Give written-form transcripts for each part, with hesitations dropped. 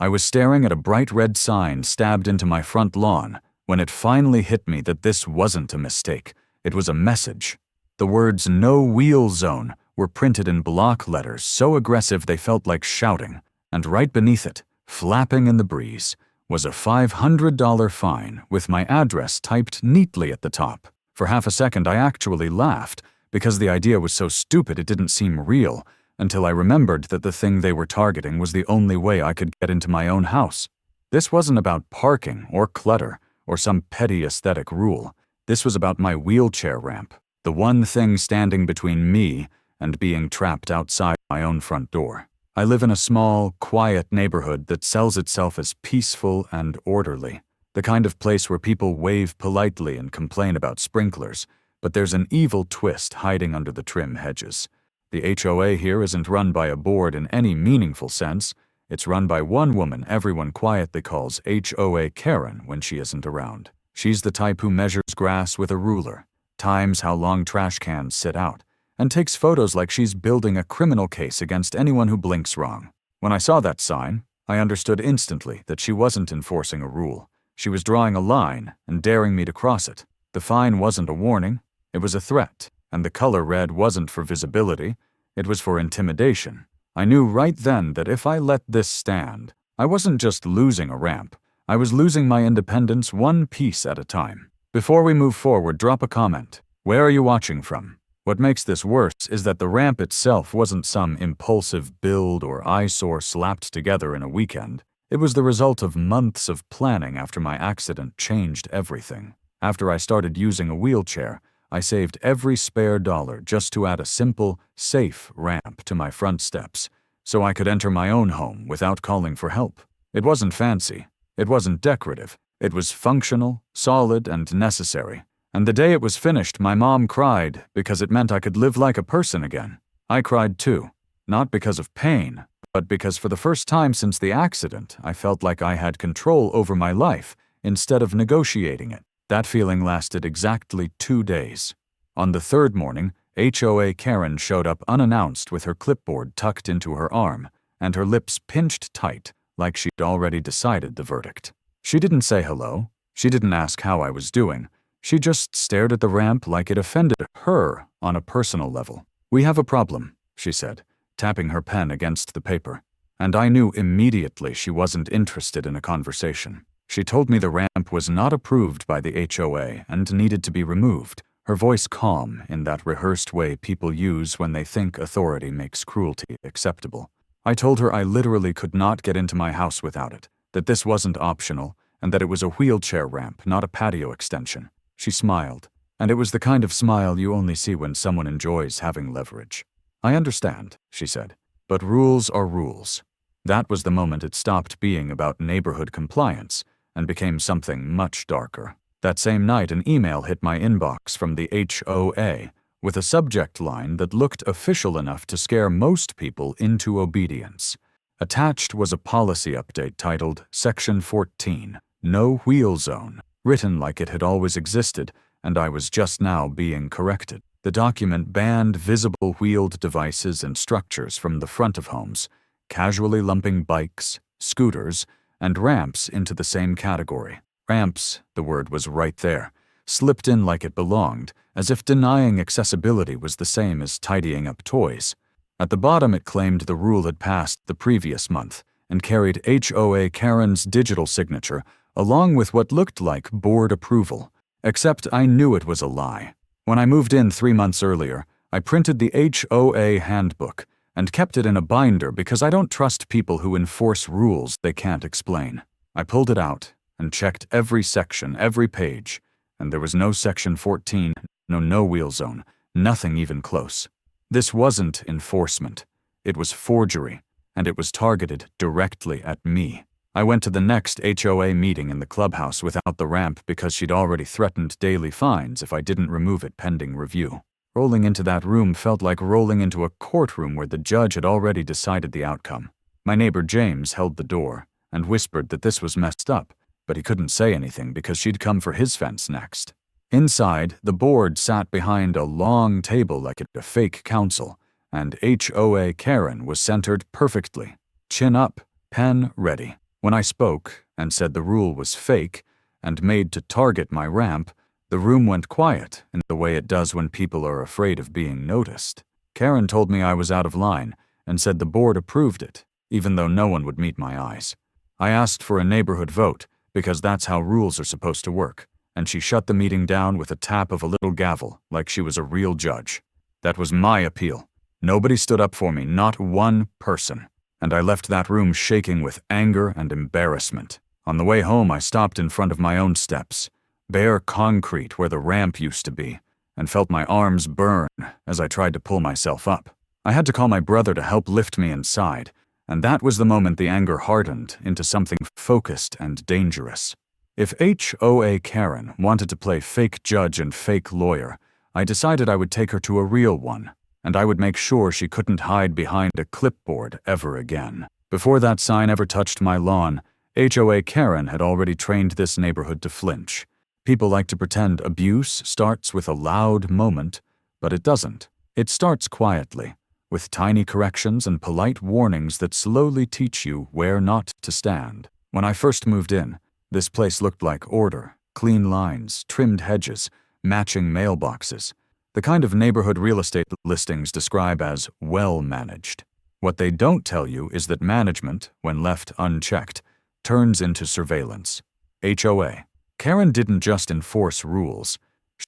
I was staring at a bright red sign stabbed into my front lawn when it finally hit me that this wasn't a mistake. It was a message. The words "No Wheel Zone" were printed in block letters so aggressive they felt like shouting, and right beneath it, flapping in the breeze, was a $500 fine with my address typed neatly at the top. For half a second I actually laughed, because the idea was so stupid it didn't seem real, until I remembered that the thing they were targeting was the only way I could get into my own house. This wasn't about parking or clutter or some petty aesthetic rule. This was about my wheelchair ramp, the one thing standing between me and being trapped outside my own front door. I live in a small, quiet neighborhood that sells itself as peaceful and orderly, the kind of place where people wave politely and complain about sprinklers, but there's an evil twist hiding under the trim hedges. The HOA here isn't run by a board in any meaningful sense. It's run by one woman everyone quietly calls HOA Karen when she isn't around. She's the type who measures grass with a ruler, times how long trash cans sit out, and takes photos like she's building a criminal case against anyone who blinks wrong. When I saw that sign, I understood instantly that she wasn't enforcing a rule. She was drawing a line and daring me to cross it. The fine wasn't a warning, it was a threat, and the color red wasn't for visibility, it was for intimidation. I knew right then that if I let this stand, I wasn't just losing a ramp, I was losing my independence one piece at a time. Before we move forward, drop a comment. Where are you watching from? What makes this worse is that the ramp itself wasn't some impulsive build or eyesore slapped together in a weekend. It was the result of months of planning after my accident changed everything. After I started using a wheelchair, I saved every spare dollar just to add a simple, safe ramp to my front steps, so I could enter my own home without calling for help. It wasn't fancy. It wasn't decorative. It was functional, solid, and necessary. And the day it was finished, my mom cried because it meant I could live like a person again. I cried too, not because of pain, but because for the first time since the accident, I felt like I had control over my life instead of negotiating it. That feeling lasted exactly 2 days. On the third morning, HOA Karen showed up unannounced with her clipboard tucked into her arm and her lips pinched tight like she'd already decided the verdict. She didn't say hello. She didn't ask how I was doing. She just stared at the ramp like it offended her on a personal level. "We have a problem," she said, tapping her pen against the paper. And I knew immediately she wasn't interested in a conversation. She told me the ramp was not approved by the HOA and needed to be removed, her voice calm in that rehearsed way people use when they think authority makes cruelty acceptable. I told her I literally could not get into my house without it, that this wasn't optional, and that it was a wheelchair ramp, not a patio extension. She smiled, and it was the kind of smile you only see when someone enjoys having leverage. "I understand," she said, "but rules are rules." That was the moment it stopped being about neighborhood compliance and became something much darker. That same night, an email hit my inbox from the HOA with a subject line that looked official enough to scare most people into obedience. Attached was a policy update titled Section 14, No Wheel Zone, written like it had always existed, and I was just now being corrected. The document banned visible wheeled devices and structures from the front of homes, casually lumping bikes, scooters, and ramps into the same category. Ramps, the word was right there, slipped in like it belonged, as if denying accessibility was the same as tidying up toys. At the bottom it claimed the rule had passed the previous month and carried HOA Karen's digital signature along with what looked like board approval, except I knew it was a lie. When I moved in 3 months earlier, I printed the HOA handbook and kept it in a binder because I don't trust people who enforce rules they can't explain. I pulled it out and checked every section, every page, and there was no Section 14, no wheel zone, nothing even close. This wasn't enforcement. It was forgery, and it was targeted directly at me. I went to the next HOA meeting in the clubhouse without the ramp because she'd already threatened daily fines if I didn't remove it pending review. Rolling into that room felt like rolling into a courtroom where the judge had already decided the outcome. My neighbor James held the door and whispered that this was messed up, but he couldn't say anything because she'd come for his fence next. Inside, the board sat behind a long table like a fake council, and HOA Karen was centered perfectly. Chin up, pen ready. When I spoke and said the rule was fake and made to target my ramp, the room went quiet in the way it does when people are afraid of being noticed. Karen told me I was out of line and said the board approved it, even though no one would meet my eyes. I asked for a neighborhood vote because that's how rules are supposed to work, and she shut the meeting down with a tap of a little gavel like she was a real judge. That was my appeal. Nobody stood up for me, not one person, and I left that room shaking with anger and embarrassment. On the way home, I stopped in front of my own steps, bare concrete where the ramp used to be, and felt my arms burn as I tried to pull myself up. I had to call my brother to help lift me inside, and that was the moment the anger hardened into something focused and dangerous. If HOA Karen wanted to play fake judge and fake lawyer, I decided I would take her to a real one, and I would make sure she couldn't hide behind a clipboard ever again. Before that sign ever touched my lawn, HOA Karen had already trained this neighborhood to flinch. People like to pretend abuse starts with a loud moment, but it doesn't. It starts quietly, with tiny corrections and polite warnings that slowly teach you where not to stand. When I first moved in, this place looked like order, clean lines, trimmed hedges, matching mailboxes, the kind of neighborhood real estate listings describe as well-managed. What they don't tell you is that management, when left unchecked, turns into surveillance. HOA. Karen didn't just enforce rules.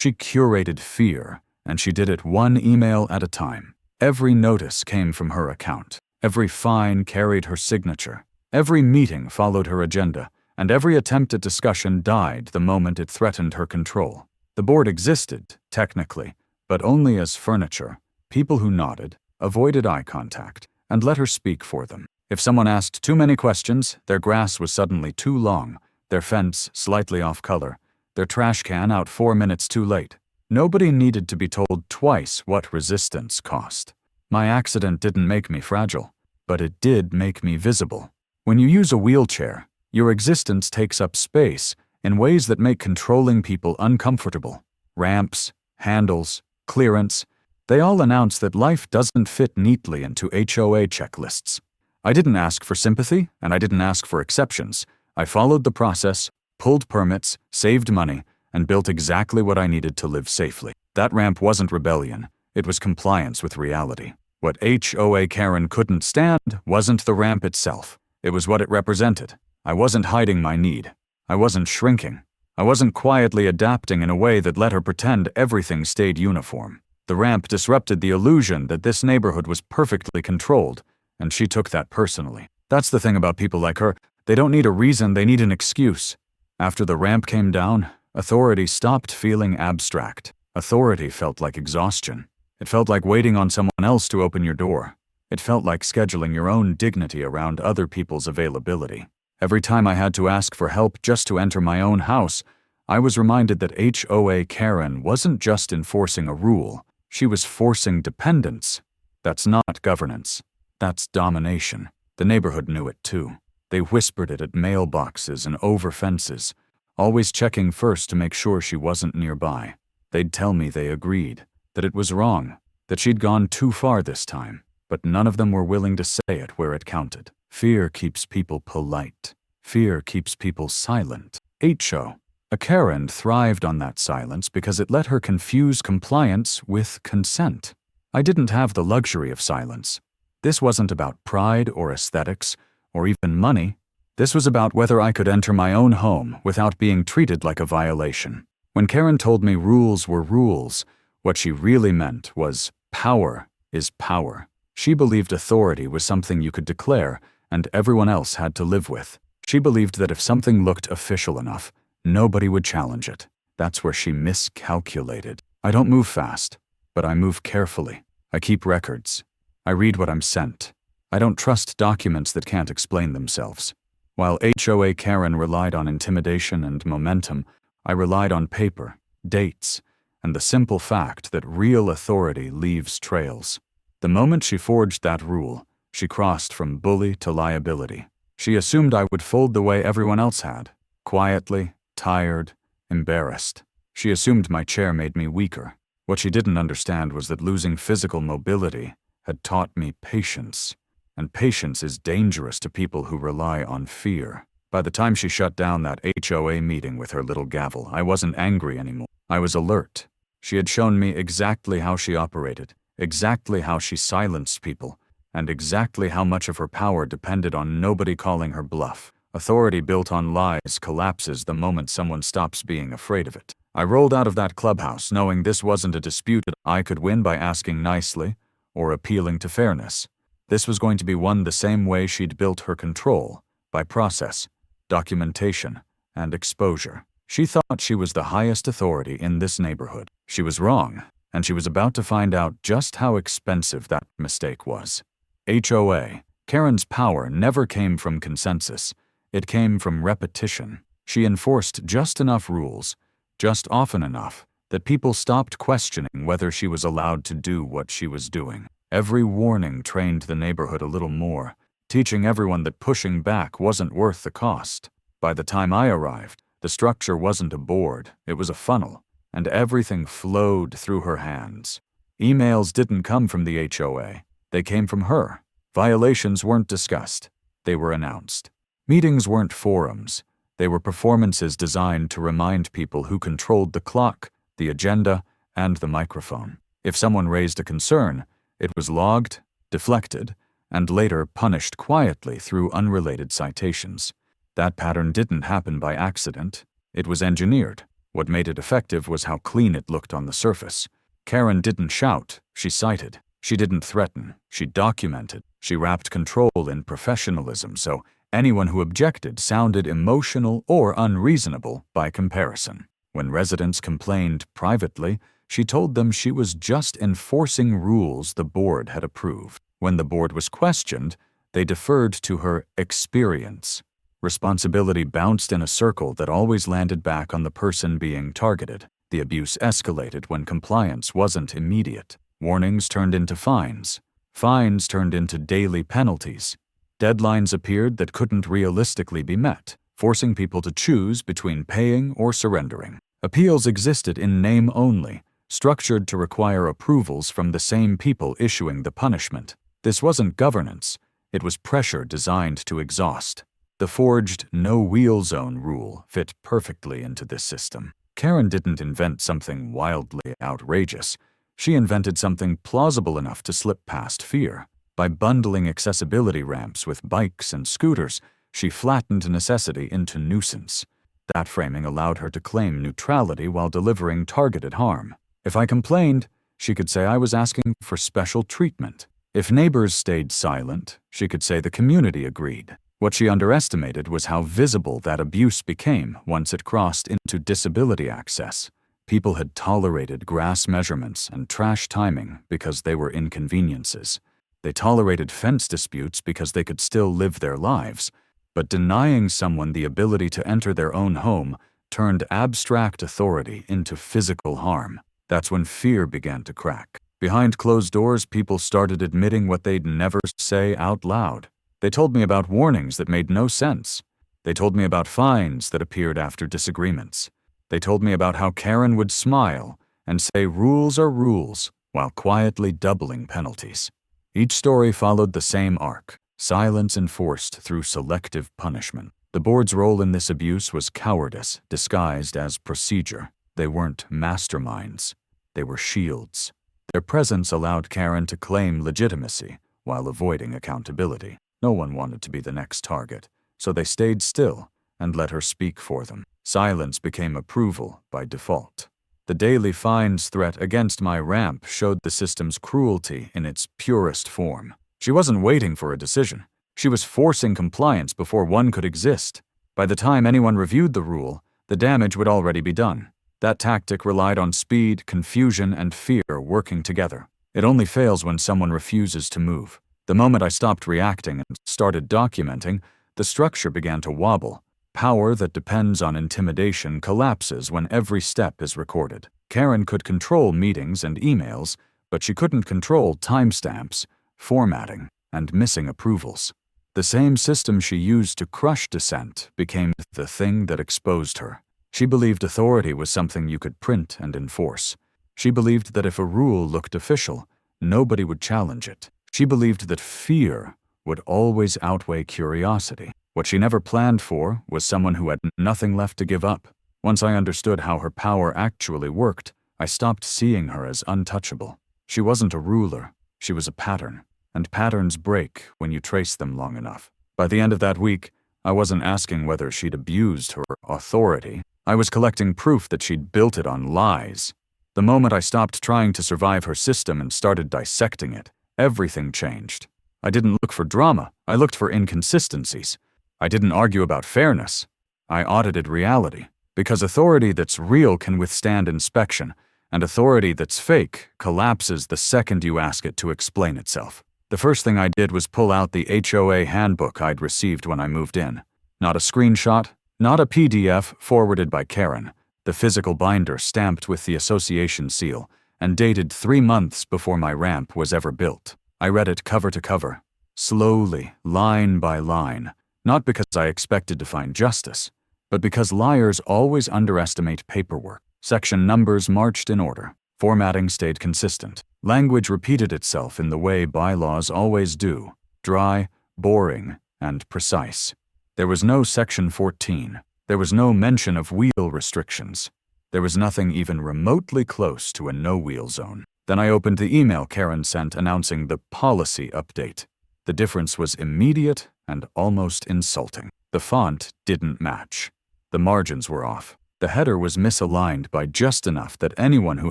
She curated fear, and she did it one email at a time. Every notice came from her account. Every fine carried her signature. Every meeting followed her agenda, and every attempt at discussion died the moment it threatened her control. The board existed, technically, but only as furniture. People who nodded, avoided eye contact, and let her speak for them. If someone asked too many questions, their grass was suddenly too long, their fence slightly off color, their trash can out 4 minutes too late. Nobody needed to be told twice what resistance cost. My accident didn't make me fragile, but it did make me visible. When you use a wheelchair, your existence takes up space in ways that make controlling people uncomfortable. Ramps, handles, clearance, they all announce that life doesn't fit neatly into HOA checklists. I didn't ask for sympathy, and I didn't ask for exceptions. I followed the process, pulled permits, saved money, and built exactly what I needed to live safely. That ramp wasn't rebellion, it was compliance with reality. What HOA Karen couldn't stand wasn't the ramp itself, it was what it represented. I wasn't hiding my need. I wasn't shrinking. I wasn't quietly adapting in a way that let her pretend everything stayed uniform. The ramp disrupted the illusion that this neighborhood was perfectly controlled, and she took that personally. That's the thing about people like her. They don't need a reason, they need an excuse. After the ramp came down, authority stopped feeling abstract. Authority felt like exhaustion. It felt like waiting on someone else to open your door. It felt like scheduling your own dignity around other people's availability. Every time I had to ask for help just to enter my own house, I was reminded that HOA Karen wasn't just enforcing a rule, she was forcing dependence. That's not governance. That's domination. The neighborhood knew it too. They whispered it at mailboxes and over fences, always checking first to make sure she wasn't nearby. They'd tell me they agreed, that it was wrong, that she'd gone too far this time, but none of them were willing to say it where it counted. Fear keeps people polite. Fear keeps people silent. HOA Karen thrived on that silence because it let her confuse compliance with consent. I didn't have the luxury of silence. This wasn't about pride or aesthetics, or even money. This was about whether I could enter my own home without being treated like a violation. When Karen told me rules were rules, what she really meant was power is power. She believed authority was something you could declare and everyone else had to live with. She believed that if something looked official enough, nobody would challenge it. That's where she miscalculated. I don't move fast, but I move carefully. I keep records. I read what I'm sent. I don't trust documents that can't explain themselves. While HOA Karen relied on intimidation and momentum, I relied on paper, dates, and the simple fact that real authority leaves trails. The moment she forged that rule, she crossed from bully to liability. She assumed I would fold the way everyone else had, quietly, tired, embarrassed. She assumed my chair made me weaker. What she didn't understand was that losing physical mobility had taught me patience. and patience is dangerous to people who rely on fear. By the time she shut down that HOA meeting with her little gavel, I wasn't angry anymore. I was alert. She had shown me exactly how she operated, exactly how she silenced people, and exactly how much of her power depended on nobody calling her bluff. Authority built on lies collapses the moment someone stops being afraid of it. I rolled out of that clubhouse knowing this wasn't a dispute that I could win by asking nicely or appealing to fairness. This was going to be won the same way she'd built her control, by process, documentation, and exposure. She thought she was the highest authority in this neighborhood. She was wrong, and she was about to find out just how expensive that mistake was. HOA Karen's power never came from consensus. It came from repetition. She enforced just enough rules, just often enough, that people stopped questioning whether she was allowed to do what she was doing. Every warning trained the neighborhood a little more, teaching everyone that pushing back wasn't worth the cost. By the time I arrived, the structure wasn't a board, it was a funnel, and everything flowed through her hands. Emails didn't come from the HOA, they came from her. Violations weren't discussed, they were announced. Meetings weren't forums, they were performances designed to remind people who controlled the clock, the agenda, and the microphone. If someone raised a concern, it was logged, deflected, and later punished quietly through unrelated citations. That pattern didn't happen by accident, it was engineered. What made it effective was how clean it looked on the surface. Karen didn't shout, she cited. She didn't threaten, she documented. She wrapped control in professionalism, so anyone who objected sounded emotional or unreasonable by comparison. When residents complained privately, she told them she was just enforcing rules the board had approved. When the board was questioned, they deferred to her experience. Responsibility bounced in a circle that always landed back on the person being targeted. The abuse escalated when compliance wasn't immediate. Warnings turned into fines. Fines turned into daily penalties. Deadlines appeared that couldn't realistically be met, forcing people to choose between paying or surrendering. Appeals existed in name only, structured to require approvals from the same people issuing the punishment. This wasn't governance, it was pressure designed to exhaust. The forged no-wheel zone rule fit perfectly into this system. Karen didn't invent something wildly outrageous. She invented something plausible enough to slip past fear. By bundling accessibility ramps with bikes and scooters, she flattened necessity into nuisance. That framing allowed her to claim neutrality while delivering targeted harm. If I complained, she could say I was asking for special treatment. If neighbors stayed silent, she could say the community agreed. What she underestimated was how visible that abuse became once it crossed into disability access. People had tolerated grass measurements and trash timing because they were inconveniences. They tolerated fence disputes because they could still live their lives. But denying someone the ability to enter their own home turned abstract authority into physical harm. That's when fear began to crack. Behind closed doors, people started admitting what they'd never say out loud. They told me about warnings that made no sense. They told me about fines that appeared after disagreements. They told me about how Karen would smile and say rules are rules while quietly doubling penalties. Each story followed the same arc, silence enforced through selective punishment. The board's role in this abuse was cowardice disguised as procedure. They weren't masterminds. They were shields. Their presence allowed Karen to claim legitimacy while avoiding accountability. No one wanted to be the next target, so they stayed still and let her speak for them. Silence became approval by default. The daily fines threat against my ramp showed the system's cruelty in its purest form. She wasn't waiting for a decision. She was forcing compliance before one could exist. By the time anyone reviewed the rule, the damage would already be done. That tactic relied on speed, confusion, and fear working together. It only fails when someone refuses to move. The moment I stopped reacting and started documenting, the structure began to wobble. Power that depends on intimidation collapses when every step is recorded. Karen could control meetings and emails, but she couldn't control timestamps, formatting, and missing approvals. The same system she used to crush dissent became the thing that exposed her. She believed authority was something you could print and enforce. She believed that if a rule looked official, nobody would challenge it. She believed that fear would always outweigh curiosity. What she never planned for was someone who had nothing left to give up. Once I understood how her power actually worked, I stopped seeing her as untouchable. She wasn't a ruler, she was a pattern, and patterns break when you trace them long enough. By the end of that week, I wasn't asking whether she'd abused her authority. I was collecting proof that she'd built it on lies. The moment I stopped trying to survive her system and started dissecting it, everything changed. I didn't look for drama, I looked for inconsistencies. I didn't argue about fairness. I audited reality, because authority that's real can withstand inspection, and authority that's fake collapses the second you ask it to explain itself. The first thing I did was pull out the HOA handbook I'd received when I moved in. Not a screenshot, not a PDF forwarded by Karen. The physical binder stamped with the association seal and dated 3 months before my ramp was ever built. I read it cover to cover, slowly, line by line, not because I expected to find justice, but because liars always underestimate paperwork. Section numbers marched in order. Formatting stayed consistent. Language repeated itself in the way bylaws always do, dry, boring, and precise. There was no Section 14. There was no mention of wheel restrictions. There was nothing even remotely close to a no-wheel zone. Then I opened the email Karen sent announcing the policy update. The difference was immediate and almost insulting. The font didn't match. The margins were off. The header was misaligned by just enough that anyone who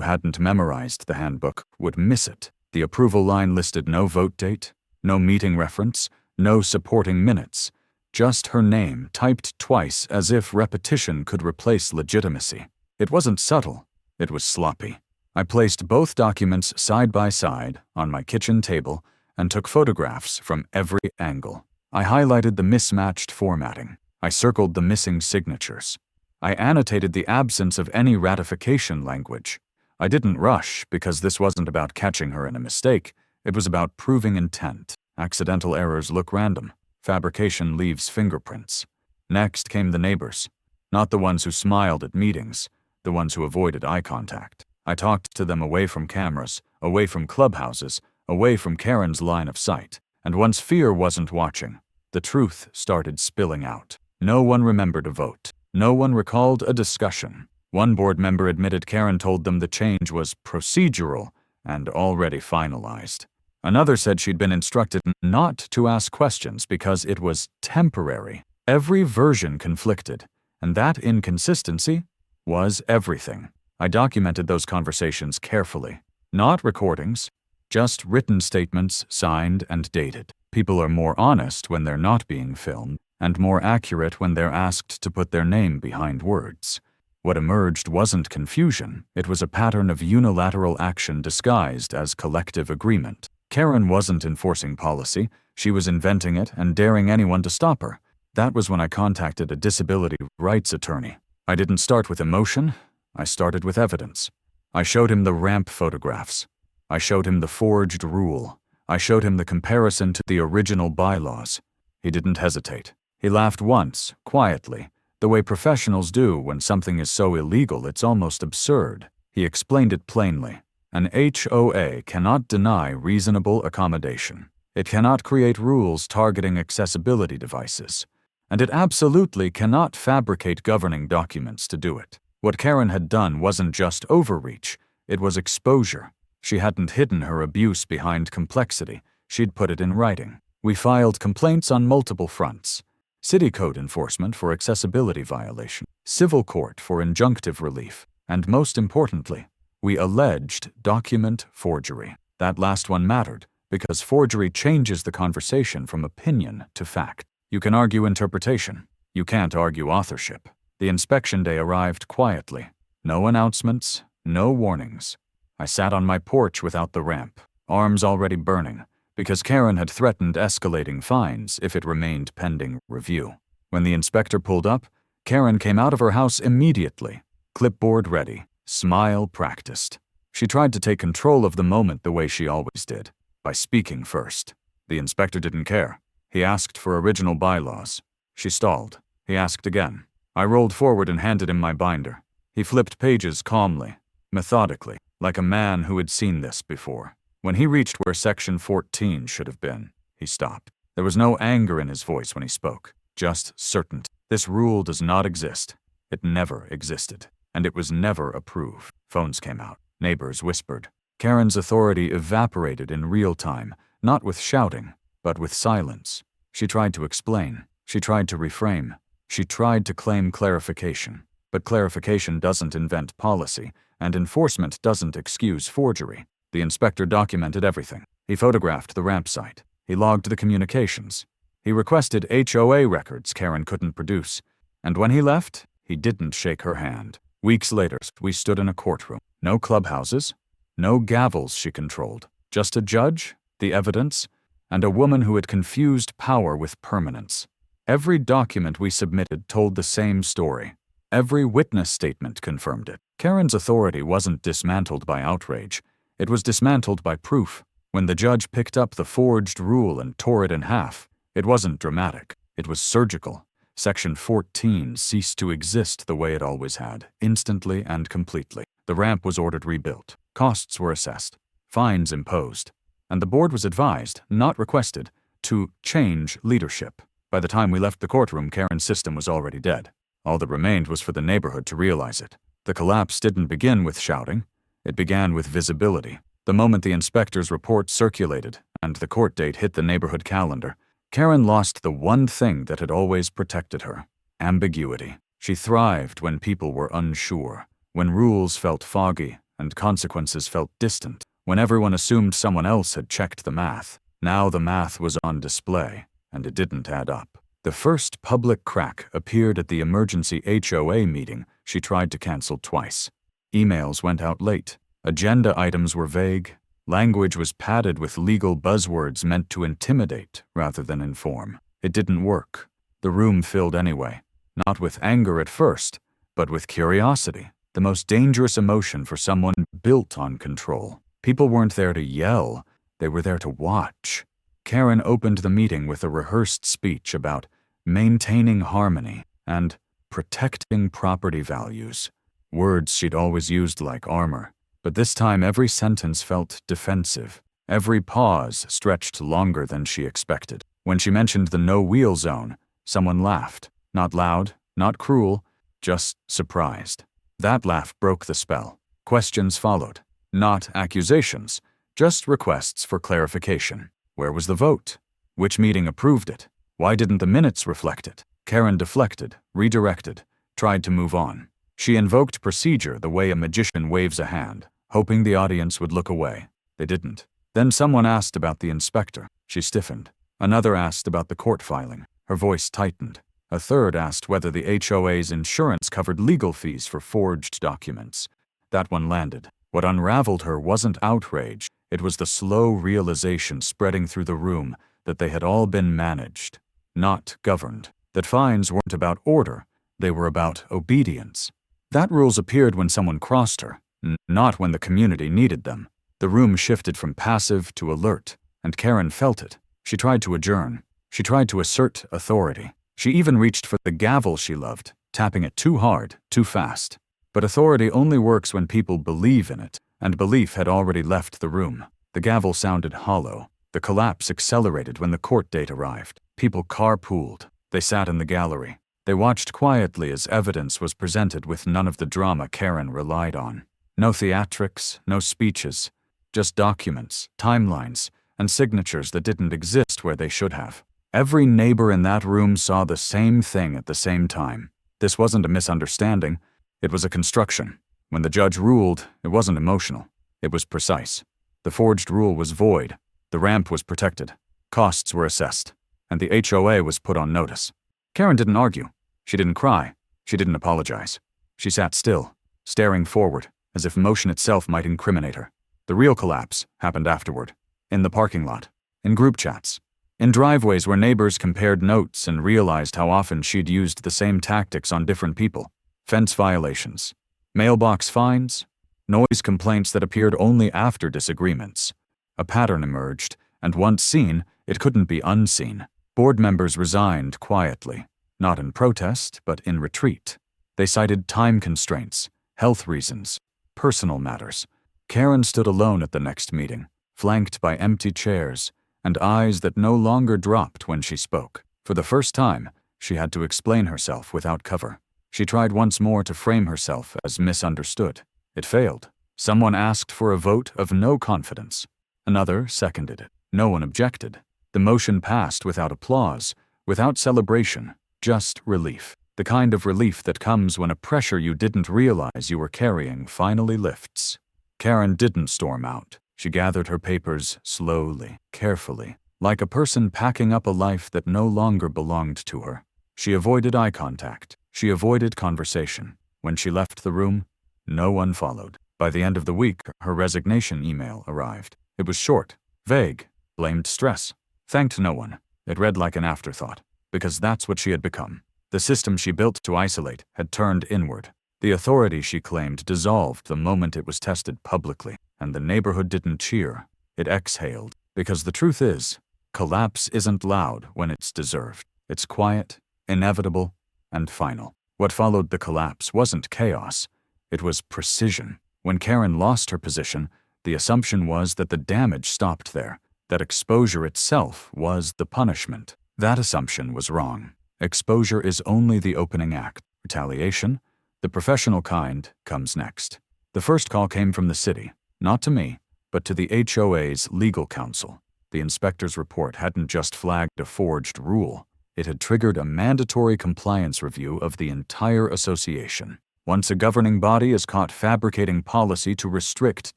hadn't memorized the handbook would miss it. The approval line listed no vote date, no meeting reference, no supporting minutes. Just her name typed twice as if repetition could replace legitimacy. It wasn't subtle, it was sloppy. I placed both documents side by side on my kitchen table and took photographs from every angle. I highlighted the mismatched formatting. I circled the missing signatures. I annotated the absence of any ratification language. I didn't rush because this wasn't about catching her in a mistake. It was about proving intent. Accidental errors look random. Fabrication leaves fingerprints. Next came the neighbors. Not the ones who smiled at meetings, the ones who avoided eye contact. I talked to them away from cameras, away from clubhouses, away from Karen's line of sight. And once fear wasn't watching, the truth started spilling out. No one remembered a vote. No one recalled a discussion. One board member admitted Karen told them the change was procedural and already finalized. Another said she'd been instructed not to ask questions because it was temporary. Every version conflicted, and that inconsistency was everything. I documented those conversations carefully. Not recordings, just written statements signed and dated. People are more honest when they're not being filmed, and more accurate when they're asked to put their name behind words. What emerged wasn't confusion, it was a pattern of unilateral action disguised as collective agreement. Karen wasn't enforcing policy, she was inventing it and daring anyone to stop her. That was when I contacted a disability rights attorney. I didn't start with emotion, I started with evidence. I showed him the ramp photographs. I showed him the forged rule. I showed him the comparison to the original bylaws. He didn't hesitate. He laughed once, quietly, the way professionals do when something is so illegal it's almost absurd. He explained it plainly. An HOA cannot deny reasonable accommodation. It cannot create rules targeting accessibility devices. And it absolutely cannot fabricate governing documents to do it. What Karen had done wasn't just overreach, it was exposure. She hadn't hidden her abuse behind complexity, she'd put it in writing. We filed complaints on multiple fronts. City code enforcement for accessibility violation, civil court for injunctive relief, and most importantly, we alleged document forgery. That last one mattered, because forgery changes the conversation from opinion to fact. You can argue interpretation. You can't argue authorship. The inspection day arrived quietly. No announcements, no warnings. I sat on my porch without the ramp, arms already burning, because Karen had threatened escalating fines if it remained pending review. When the inspector pulled up, Karen came out of her house immediately, clipboard ready, smile practiced. She tried to take control of the moment the way she always did, by speaking first. The inspector didn't care. He asked for original bylaws. She stalled. He asked again. I rolled forward and handed him my binder. He flipped pages calmly, methodically, like a man who had seen this before. When he reached where Section 14 should have been, he stopped. There was no anger in his voice when he spoke, just certainty. This rule does not exist. It never existed. And it was never approved. Phones came out. Neighbors whispered. Karen's authority evaporated in real time, not with shouting, but with silence. She tried to explain. She tried to reframe. She tried to claim clarification. But clarification doesn't invent policy, and enforcement doesn't excuse forgery. The inspector documented everything. He photographed the ramp site. He logged the communications. He requested HOA records Karen couldn't produce. And when he left, he didn't shake her hand. Weeks later, we stood in a courtroom. No clubhouses, no gavels she controlled. Just a judge, the evidence, and a woman who had confused power with permanence. Every document we submitted told the same story. Every witness statement confirmed it. Karen's authority wasn't dismantled by outrage. It was dismantled by proof. When the judge picked up the forged rule and tore it in half, it wasn't dramatic. It was surgical. Section 14 ceased to exist the way it always had, instantly and completely. The ramp was ordered rebuilt. Costs were assessed. Fines imposed. And the board was advised, not requested, to change leadership. By the time we left the courtroom, Karen's system was already dead. All that remained was for the neighborhood to realize it. The collapse didn't begin with shouting. It began with visibility. The moment the inspector's report circulated and the court date hit the neighborhood calendar, Karen lost the one thing that had always protected her: ambiguity. She thrived when people were unsure, when rules felt foggy and consequences felt distant, when everyone assumed someone else had checked the math. Now the math was on display, and it didn't add up. The first public crack appeared at the emergency HOA meeting she tried to cancel twice. Emails went out late. Agenda items were vague. Language was padded with legal buzzwords meant to intimidate rather than inform. It didn't work. The room filled anyway, not with anger at first, but with curiosity, the most dangerous emotion for someone built on control. People weren't there to yell, they were there to watch. Karen opened the meeting with a rehearsed speech about maintaining harmony and protecting property values, words she'd always used like armor. But this time every sentence felt defensive. Every pause stretched longer than she expected. When she mentioned the no-wheel zone, someone laughed. Not loud, not cruel, just surprised. That laugh broke the spell. Questions followed. Not accusations, just requests for clarification. Where was the vote? Which meeting approved it? Why didn't the minutes reflect it? Karen deflected, redirected, tried to move on. She invoked procedure the way a magician waves a hand, hoping the audience would look away. They didn't. Then someone asked about the inspector. She stiffened. Another asked about the court filing. Her voice tightened. A third asked whether the HOA's insurance covered legal fees for forged documents. That one landed. What unraveled her wasn't outrage. It was the slow realization spreading through the room that they had all been managed, not governed. That fines weren't about order. They were about obedience. That rules appeared when someone crossed her, not when the community needed them. The room shifted from passive to alert, and Karen felt it. She tried to adjourn. She tried to assert authority. She even reached for the gavel she loved, tapping it too hard, too fast. But authority only works when people believe in it, and belief had already left the room. The gavel sounded hollow. The collapse accelerated when the court date arrived. People carpooled. They sat in the gallery. They watched quietly as evidence was presented with none of the drama Karen relied on. No theatrics, no speeches, just documents, timelines, and signatures that didn't exist where they should have. Every neighbor in that room saw the same thing at the same time. This wasn't a misunderstanding, it was a construction. When the judge ruled, it wasn't emotional, it was precise. The forged rule was void, the ramp was protected, costs were assessed, and the HOA was put on notice. Karen didn't argue. She didn't cry. She didn't apologize. She sat still, staring forward, as if motion itself might incriminate her. The real collapse happened afterward. In the parking lot. In group chats. In driveways where neighbors compared notes and realized how often she'd used the same tactics on different people. Fence violations. Mailbox fines. Noise complaints that appeared only after disagreements. A pattern emerged, and once seen, it couldn't be unseen. Board members resigned quietly, not in protest, but in retreat. They cited time constraints, health reasons, personal matters. Karen stood alone at the next meeting, flanked by empty chairs, and eyes that no longer dropped when she spoke. For the first time, she had to explain herself without cover. She tried once more to frame herself as misunderstood. It failed. Someone asked for a vote of no confidence. Another seconded it. No one objected. The motion passed without applause, without celebration, just relief. The kind of relief that comes when a pressure you didn't realize you were carrying finally lifts. Karen didn't storm out. She gathered her papers slowly, carefully, like a person packing up a life that no longer belonged to her. She avoided eye contact. She avoided conversation. When she left the room, no one followed. By the end of the week, her resignation email arrived. It was short, vague, blamed stress, thanked no one. It read like an afterthought, because that's what she had become. The system she built to isolate had turned inward. The authority she claimed dissolved the moment it was tested publicly, and the neighborhood didn't cheer. It exhaled. Because the truth is, collapse isn't loud when it's deserved. It's quiet, inevitable, and final. What followed the collapse wasn't chaos. It was precision. When Karen lost her position, the assumption was that the damage stopped there, that exposure itself was the punishment. That assumption was wrong. Exposure is only the opening act. Retaliation, the professional kind, comes next. The first call came from the city, not to me, but to the HOA's legal counsel. The inspector's report hadn't just flagged a forged rule. It had triggered a mandatory compliance review of the entire association. Once a governing body is caught fabricating policy to restrict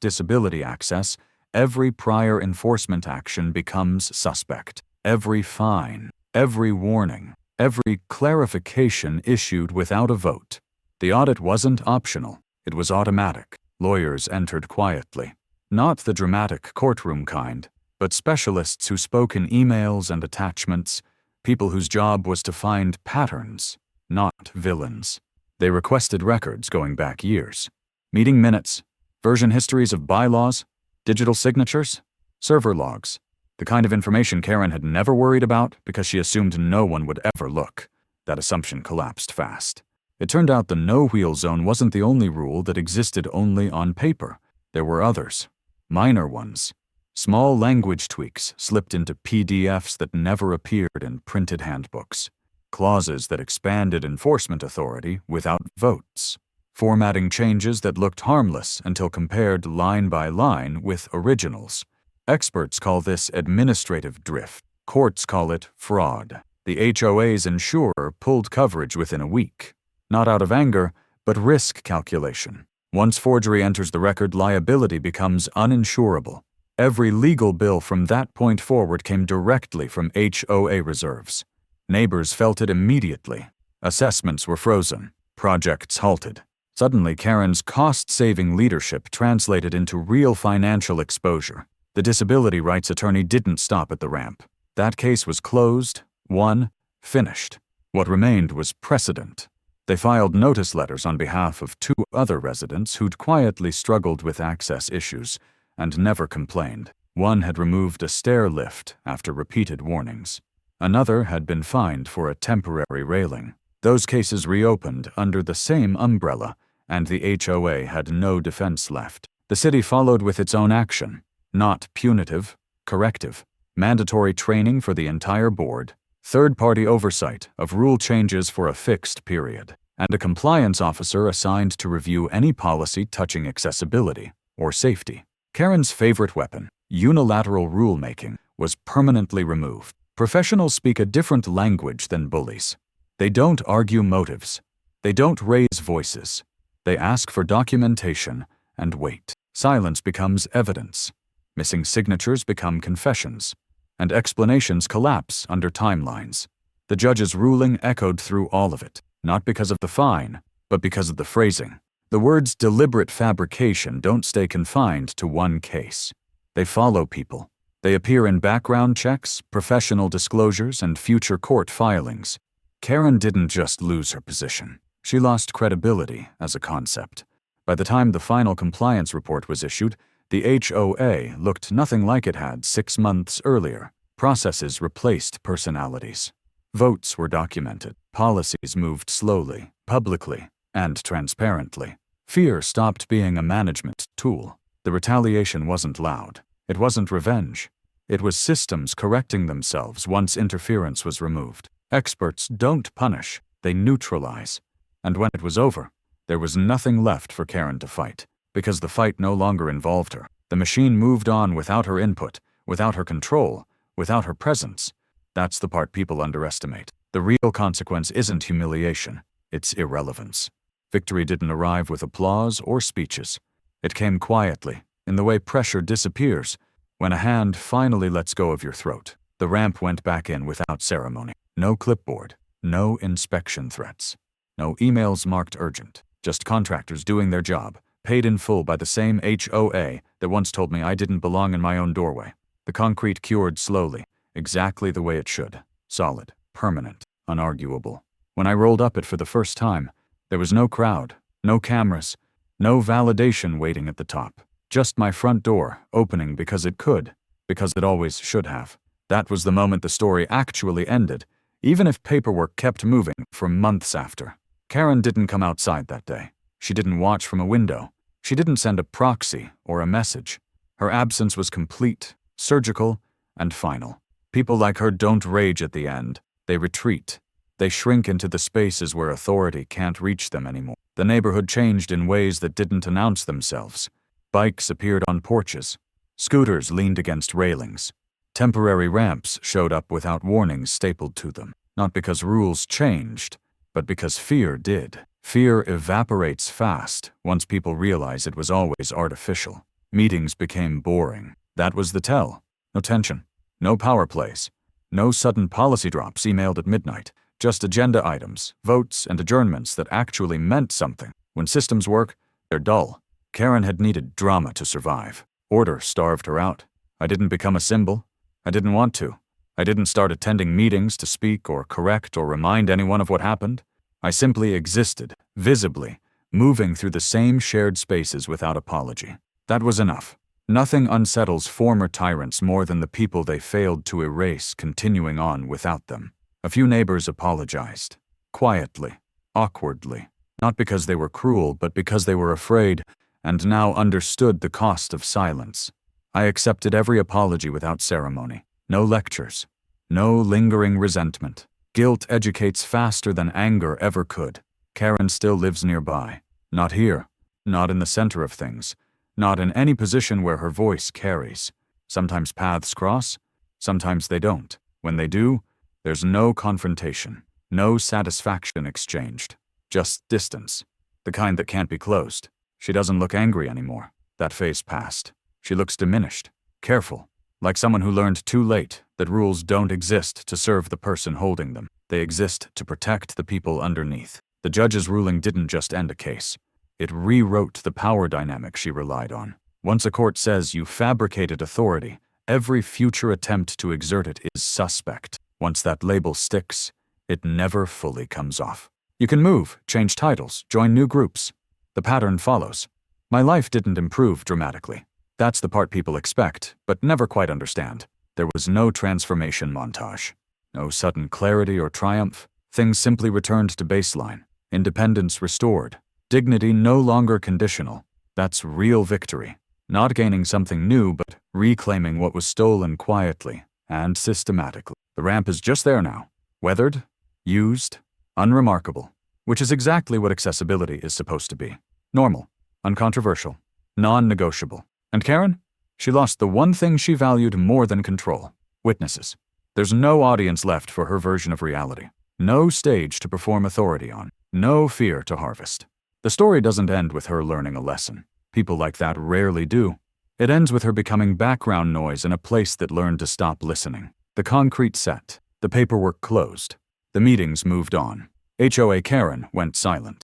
disability access, every prior enforcement action becomes suspect. Every fine, every warning, every clarification issued without a vote. The audit wasn't optional. It was automatic. Lawyers entered quietly. Not the dramatic courtroom kind, but specialists who spoke in emails and attachments, people whose job was to find patterns, not villains. They requested records going back years. Meeting minutes, version histories of bylaws, digital signatures, server logs. The kind of information Karen had never worried about because she assumed no one would ever look. That assumption collapsed fast. It turned out the no-wheel zone wasn't the only rule that existed only on paper. There were others. Minor ones. Small language tweaks slipped into PDFs that never appeared in printed handbooks. Clauses that expanded enforcement authority without votes. Formatting changes that looked harmless until compared line by line with originals. Experts call this administrative drift. Courts call it fraud. The HOA's insurer pulled coverage within a week. Not out of anger, but risk calculation. Once forgery enters the record, liability becomes uninsurable. Every legal bill from that point forward came directly from HOA reserves. Neighbors felt it immediately. Assessments were frozen. Projects halted. Suddenly, Karen's cost-saving leadership translated into real financial exposure. The disability rights attorney didn't stop at the ramp. That case was closed, won, finished. What remained was precedent. They filed notice letters on behalf of 2 other residents who'd quietly struggled with access issues and never complained. One had removed a stair lift after repeated warnings. Another had been fined for a temporary railing. Those cases reopened under the same umbrella, and the HOA had no defense left. The city followed with its own action. Not punitive, corrective. Mandatory training for the entire board, third-party oversight of rule changes for a fixed period, and a compliance officer assigned to review any policy touching accessibility or safety. Karen's favorite weapon, unilateral rulemaking, was permanently removed. Professionals speak a different language than bullies. They don't argue motives. They don't raise voices. They ask for documentation and wait. Silence becomes evidence. Missing signatures become confessions, and explanations collapse under timelines. The judge's ruling echoed through all of it, not because of the fine, but because of the phrasing. The words deliberate fabrication don't stay confined to one case. They follow people. They appear in background checks, professional disclosures, and future court filings. Karen didn't just lose her position. She lost credibility as a concept. By the time the final compliance report was issued, the HOA looked nothing like it had 6 months earlier. Processes replaced personalities. Votes were documented. Policies moved slowly, publicly, and transparently. Fear stopped being a management tool. The retaliation wasn't loud. It wasn't revenge. It was systems correcting themselves once interference was removed. Experts don't punish, they neutralize. And when it was over, there was nothing left for Karen to fight, because the fight no longer involved her. The machine moved on without her input, without her control, without her presence. That's the part people underestimate. The real consequence isn't humiliation, it's irrelevance. Victory didn't arrive with applause or speeches. It came quietly, in the way pressure disappears when a hand finally lets go of your throat. The ramp went back in without ceremony. No clipboard, no inspection threats, no emails marked urgent, just contractors doing their job, paid in full by the same HOA that once told me I didn't belong in my own doorway. The concrete cured slowly, exactly the way it should. Solid, permanent, unarguable. When I rolled up it for the first time, there was no crowd, no cameras, no validation waiting at the top. Just my front door, opening because it could, because it always should have. That was the moment the story actually ended, even if paperwork kept moving for months after. Karen didn't come outside that day. She didn't watch from a window. She didn't send a proxy or a message. Her absence was complete, surgical, and final. People like her don't rage at the end. They retreat. They shrink into the spaces where authority can't reach them anymore. The neighborhood changed in ways that didn't announce themselves. Bikes appeared on porches. Scooters leaned against railings. Temporary ramps showed up without warnings stapled to them. Not because rules changed, but because fear did. Fear evaporates fast once people realize it was always artificial. Meetings became boring. That was the tell. No tension. No power plays. No sudden policy drops emailed at midnight. Just agenda items, votes, and adjournments that actually meant something. When systems work, they're dull. Karen had needed drama to survive. Order starved her out. I didn't become a symbol. I didn't want to. I didn't start attending meetings to speak or correct or remind anyone of what happened. I simply existed, visibly, moving through the same shared spaces without apology. That was enough. Nothing unsettles former tyrants more than the people they failed to erase continuing on without them. A few neighbors apologized. Quietly, awkwardly. Not because they were cruel, but because they were afraid and now understood the cost of silence. I accepted every apology without ceremony. No lectures. No lingering resentment. Guilt educates faster than anger ever could. Karen still lives nearby. Not here. Not in the center of things. Not in any position where her voice carries. Sometimes paths cross. Sometimes they don't. When they do, there's no confrontation. No satisfaction exchanged. Just distance. The kind that can't be closed. She doesn't look angry anymore. That phase passed. She looks diminished. Careful. Like someone who learned too late that rules don't exist to serve the person holding them. They exist to protect the people underneath. The judge's ruling didn't just end a case. It rewrote the power dynamic she relied on. Once a court says you fabricated authority, every future attempt to exert it is suspect. Once that label sticks, it never fully comes off. You can move, change titles, join new groups. The pattern follows. My life didn't improve dramatically. That's the part people expect, but never quite understand. There was no transformation montage. No sudden clarity or triumph. Things simply returned to baseline. Independence restored. Dignity no longer conditional. That's real victory. Not gaining something new, but reclaiming what was stolen quietly and systematically. The ramp is just there now. Weathered, used, unremarkable. Which is exactly what accessibility is supposed to be. Normal, uncontroversial, non-negotiable. And Karen? She lost the one thing she valued more than control. Witnesses. There's no audience left for her version of reality. No stage to perform authority on. No fear to harvest. The story doesn't end with her learning a lesson. People like that rarely do. It ends with her becoming background noise in a place that learned to stop listening. The concrete set. The paperwork closed. The meetings moved on. HOA Karen went silent.